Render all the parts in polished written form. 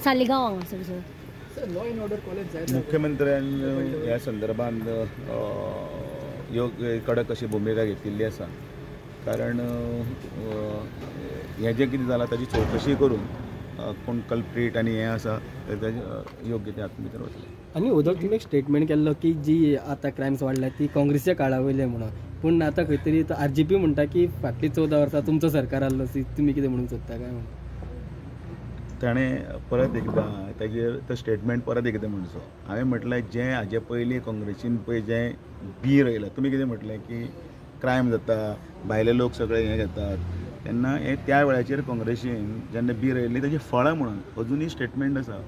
सालिगांव हांगासर law and order college जाय मुख्यमंत्र्यान ह्या संदर्भात योग्य कडक अशी भूमिका घेतिल्ली आसा. कारण हें जें कितें जालां ताची चवकशी करून कोण कल्प्रीट आनी हें आसा योग्य ते हातूंत भितर वतले. आनी उदक तुमी एक स्टेटमेंट केल्लो की जी आतां क्रायम्स वाडल्या ती काँग्रेसच्या काळा वयले म्हणून, पूण आतां खंय तरी RGP म्हणटा की फाटलीं 14 वर्सां तुमचो सरकार आसलो, तुमी कितें म्हणूंक सोदता काय म्हणून ताणें परत एकदां ताजेर तो स्टेटमेंट परत एकदां म्हणचो. हांवें म्हटलें जें हाजे पयलीं काँग्रेसीन पळय जें बीर येयलां, तुमी कितें म्हटलें की क्रायम जाता, भायले लोक सगळे हें घेतात, तेन्ना हें त्या वेळाचेर काँग्रेसीन जेन्ना बीर येयल्ली ताजी फळां म्हणून अजुनूय स्टेटमेंट आसा.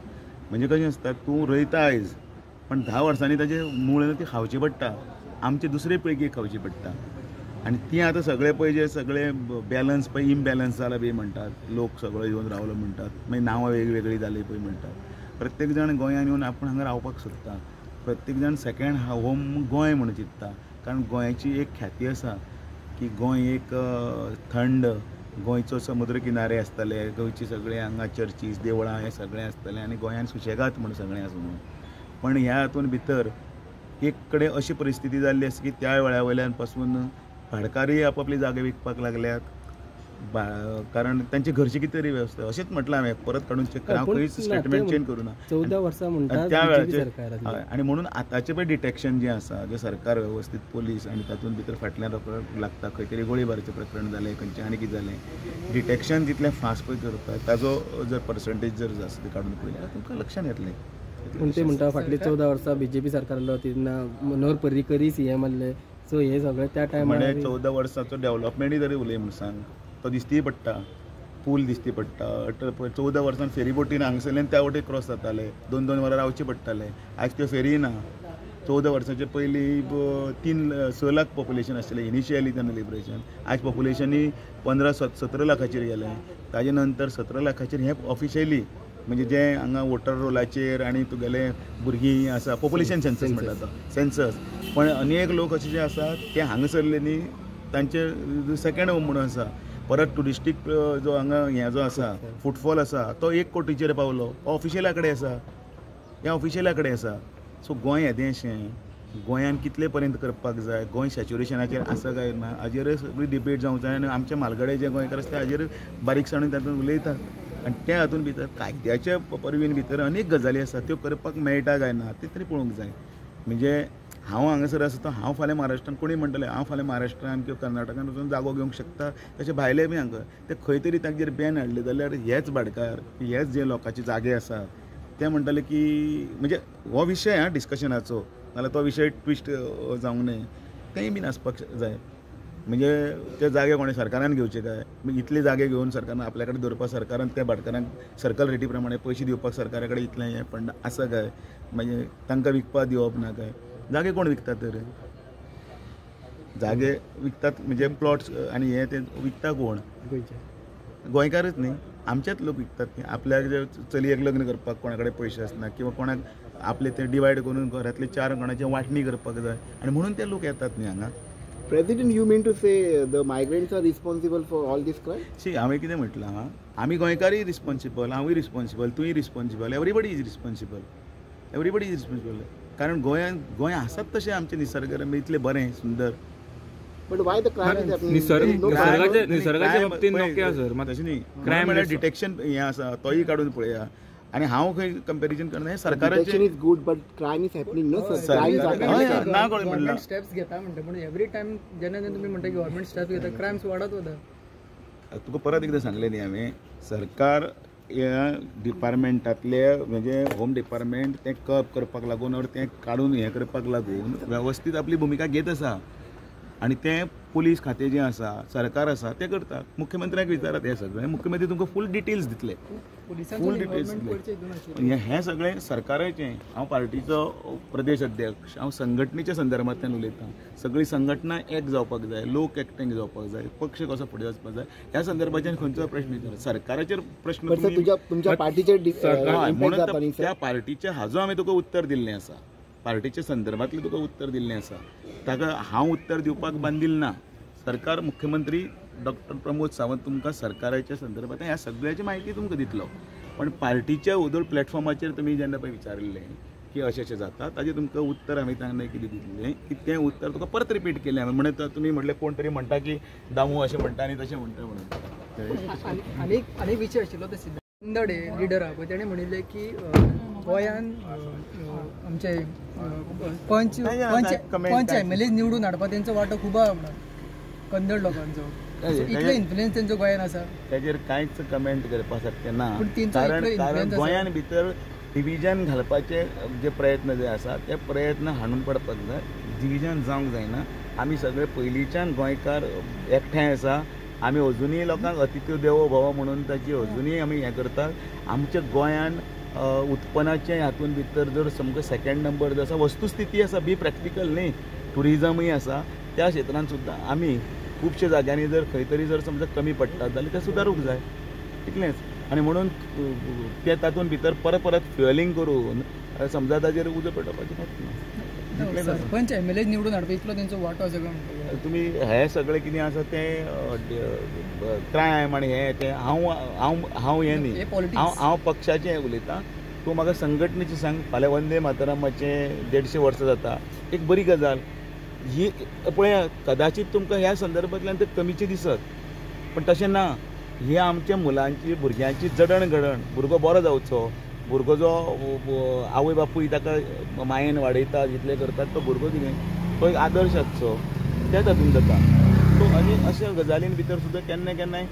म्हणजे कशें आसता, तूं रोयता आयज पण 10 वर्सांनी ताजें मूळ ती खावची पडटा, आमची दुसरे पिळगेक खावची पडटा. आनी ती आतां सगळे पळय जे सगळे बॅलन्स पळय इम्बॅलन्स जाला बी म्हणटात, लोक सगळो येवन रावलो म्हणटात, मागीर नांवां वेगळीं जाली पळय म्हणटात. प्रत्येक जाण गोंयांत येवन आपूण हांगा रावपाक सोदता, प्रत्येक जाण सेकेंड होम गोंय म्हणून चिंतता. कारण गोंयाची एक ख्याती आसा की गोंय एक थंड, गोंयचो समुद्र किनारे आसतले, गोंयची सगळे हांगा चर्चीस देवळां हें सगळें आसतलें आनी गोंयांत सुशेगाद म्हणून सगळें आसा म्हणून. पण ह्या हातूंत भितर एक कडेन अशी परिस्थिती जाल्ली आसा की त्या वेळा वयल्यान पासून भाडकारीय आपापली जागे विकपाक लागल्यात, कारण तांची घरची कितें तरी वेवस्था. अशेंच म्हटलां हांवें, परत काडून चेक करा, हांव खंयच स्टेटमेंट चेंज करूं ना. 14 वर्सां म्हणटा त्या वेळाचेर आनी म्हणून आतांचें पळय डिटेक्शन जें आसा, जें सरकार वेवस्थीत पोलीस आनी तातूंत भितर फाटल्यान रोखडें लागता, खंय तरी गोळीबाराचें प्रकरण जालें, खंयचें आनी कितें जालें, डिटेक्शन जितलें फास्ट पळय करता ताजो जर पर्संटेज जर आसा काडून पळयल्यार तुमकां लक्षांत येतलें. पूण ते म्हणटा फाटलीं 14 वर्सां BJP सरकार आसलो तेन्ना मनोहर पर्रीकरय CM आसले, सो हे सगळें त्या टायमार 14 वर्साचो डेव्हलपमेंटूय तरी उलय म्हूण सांग, तो दिसती पडटा, पूल दिसती पडटा. 14 वर्सान फेरीबोटीन हांगसरल्यान त्या वटेन क्रॉस जाताले, 2-2 वरां रावचे पडटाले. आयज त्यो फेरी ना. 14 वर्साचे पयलीं 6 लाख पॉप्युलेशन आसलें इनिशियली तेन्ना लिबरेशन. आयज पॉप्युलेशनूय 15-17 लाखाचेर गेलें. ताजे नंतर 17 लाखाचेर हें ऑफिशियली, म्हणजे जें हांगा वोटर रोलाचेर आनी तुगेले भुरगीं आसा, पॉप्युलेशन सेन्सस म्हणटा तो सेन्सस. पण अनेक लोक अशे जे आसात ते हांगासरले न्ही, तांचे सेकेंड होम म्हणून आसा. परत टुरिस्टीक जो हांगा हें जो आसा फुटफॉल आसा तो 1 कोटीचेर पावलो, ऑफिशियला कडेन आसा, ह्या ऑफिशियला कडेन आसा. सो गोंय येदें अशें, गोंयान कितले पर्यंत करपाक जाय, गोंय सॅच्युरेशनाचेर आसा काय ना हाजेर सगळी डिबेट जावंक जाय. आनी आमचे म्हालगडे जे गोंयकार आसा ते हाजेर बारीकसाणेन तातूंत उलयतात. आनी त्या हातूंत भितर कायद्याच्या परवीन भितर अनेक गजाली आसात, त्यो करपाक मेळटा काय ना ते तरी पळोवंक जाय. म्हणजे हांव हांगासर आसा, हांव फाल्यां महाराष्ट्रान कोणी म्हणटलें हांव फाल्यां महाराष्ट्रान किंवा कर्नाटकान वचून जागो घेवंक शकता, तशें भायले बी हांगा ते खंय तरी तांचेर बॅन हाडले जाल्यार हेच भाडकार, हेच जे लोकांचे जागे आसात ते म्हणटले की, म्हणजे हो विशय डिस्कशनाचो, नाल्यार तो विशय ट्विस्ट जावंक न्हय, तेंय बीन आसपाक जाय. म्हणजे ते जागे कोणें सरकारान घेवचे काय, इतले जागे घेवन सरकारान आपल्या कडेन दवरपाक, सरकारान त्या भाटकारांक सर्कल रेटी प्रमाणे पयशे दिवपाक सरकारा कडेन इतलें हें पण आसा काय, म्हणजे तांकां विकपाक दिवप ना काय. जागे कोण विकतात तर, जागे विकतात म्हणजे प्लॉट्स आनी हे ते विकता कोण, गोंयकारच न्ही, आमचेच लोक विकतात न्ही. आपल्याक जे चलयेक लग्न करपाक कोणा कडेन पयशे आसना किंवा कोणाक आपले ते डिवायड करून घरांतले 4 कोणाची वांटणी करपाक जाय आनी म्हणून ते लोक येतात न्ही हांगा. President, you mean to say the migrants are responsible for all this crime? सी हांवें कितें म्हटलां, आमी गोंयकारूय रिस्पॉन्सिबल, हांवूय रिस्पॉन्सिबल, तुय responsible, everybody is responsible, everybody is responsible. कारण गोंय आसात तशें आमचें निसर्गरम्य इतलें बरें सुंदर. But why the crime is happening? निसर्गाच्या बाबतींत नोके सर, तशें न्ही, क्रायम म्हणल्यार डिटेक्शन हें आसा तोय काडून पळया. आनी हांव खंय कंपॅरिजन करना, हें सरकाराचें. Detection is good, but crime is happening, no sir. Crimes are happening. ना कोणी म्हणला स्टेप्स घेता म्हणटा, पण एवरी टायम जेन्ना तुमी म्हणटा की गव्हर्नमेंट स्टेप्स घेता, क्रायम्स वाडत वता. तुका परत एकदां सांगलें न्ही हांवें, सरकार ह्या डिपार्टमेंटांतले म्हणजे होम डिपार्टमेंट तें कप करपाक लागून और तें काडून हें करपाक लागून वेवस्थीत आपली भुमिका घेत आसा. आनी तें पुलीस खातें जें आसा, सरकार आसा तें करता. मुख्यमंत्र्याक विचारात हें सगळें, मुख्यमंत्री तुमकां फूल डिटेल्स दितले, फूल डिटेल्स दितले. हें सगळें सरकाराचें. हांव पार्टीचो प्रदेश अध्यक्ष, हांव संघटनेच्या संदर्भांतल्यान उलयतां. सगळी संघटना एक जावपाक जाय, लोक एकठांय जावपाक जाय, पक्ष कसो फुडें वचपाक जाय, ह्या संदर्भाच्यान खंयचो प्रश्न विचारता. सरकाराचेर प्रश्न तुमच्या पार्टीचेर म्हणून त्या पार्टीचे हाजो हांवें तुका उत्तर दिल्लें आसा, पार्टीच्या संदर्भांतलें तुका उत्तर दिल्लें आसा. ताका हांव उत्तर दिवपाक बांदिल्लें ना. सरकार मुख्यमंत्री डॉक्टर प्रमोद सावंत तुमकां सरकाराच्या संदर्भांत ह्या सगळ्याची म्हायती तुमकां दितलो. पण पार्टीच्या उदोळ प्लॅटफॉर्माचेर तुमी जेन्ना पळय विचारिल्लें की अशें अशें जाता ताजें तुमकां उत्तर हांवें तांकां कितें दिल्लें की तें उत्तर तुका परत रिपीट केलें हांवें म्हणून तुमी म्हणलें कोण तरी म्हणटा की दामू अशें म्हणटा आनी तशें म्हणटा म्हणून आनी विशय आशिल्लो ते सिद्धंदडे लिडर आहा पळय तेणें म्हणिल्लें की गोंयान आमचे पंच MLA निवडून हाडपा तेंचो वांटो खूब आहा म्हणून कन्नड लोकांचो इतलो इन्फ्लुएन्स तेंचो गोंयान आसा ताजेर कांयच कमेंट करपा सारकें ना पूण तेंचो कारण इतलो कारण influence आसा. गोंयान भितर डिविजन घालपाचे जे प्रयत्न जे आसा ते प्रयत्न हाणून पडपाक जाय डिविजन जावंक जायना आमी सगळे पयलींच्यान गोंयकार एकठांय आसा आमी अजुनूय लोकांक अतिथी देवो भव म्हणून ताची अजुनूय आमी हें करतात आमच्या गोंयान उत्पन्नाचे हातून भितर जर सामको सेकंड नंबर जो आसा वस्तुस्थिती आसा बी प्रॅक्टिकल न्ही टुरिजमूय आसा त्या क्षेत्रांत सुद्दां आमी खुबशे जाग्यांनी जर खंय तरी जर समजा कमी पडटात जाल्यार तें सुदारूंक जाय इतलेंच आनी म्हणून ते तातूंत भितर परत परत फ्युअलिंग करून समजा ताजेर उजो पेटोवपाचें ना सरपंच MLA निवडून हाडपा इतलो तेंचो वांटो आसा काय म्हणटा तुमी हे सगळें कितें आसा तें क्रायम आनी हें हांव हें न्ही हांव पक्षाचें हें उलयतां तूं म्हाका संघटनेचें सांग फाल्यां वंदे मातरमाचें 150 वर्सां जाता एक बरी गजाल ही पळय कदाचित तुमकां ह्या संदर्भांतल्यान तें कमीचें दिसत पण तशें ना ही आमच्या मुलांची भुरग्यांची जडण घडण भुरगो बरो जावचो भुरगो जो आवय बापूय ताका मायेन वाडयता जितलें करतात तो भुरगो कितें तो एक आदर्श आसचो त्या तातूंत जाता सो आनी अशा गजालीं भितर सुद्दां केन्ना केन्नाय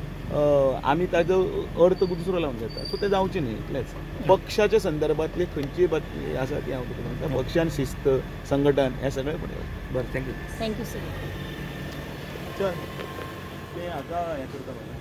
आमी ताजो अर्थ दुसरो लावन घेता सो तें जावचें न्ही इतलेंच पक्षाच्या संदर्भांतली खंयचीय बातमी आसा ती हांव तुका म्हणटा पक्षान शिस्त संघटन हें सगळें पळय बरें थँक्यू थँक्यू सर चल तें हाका हें करता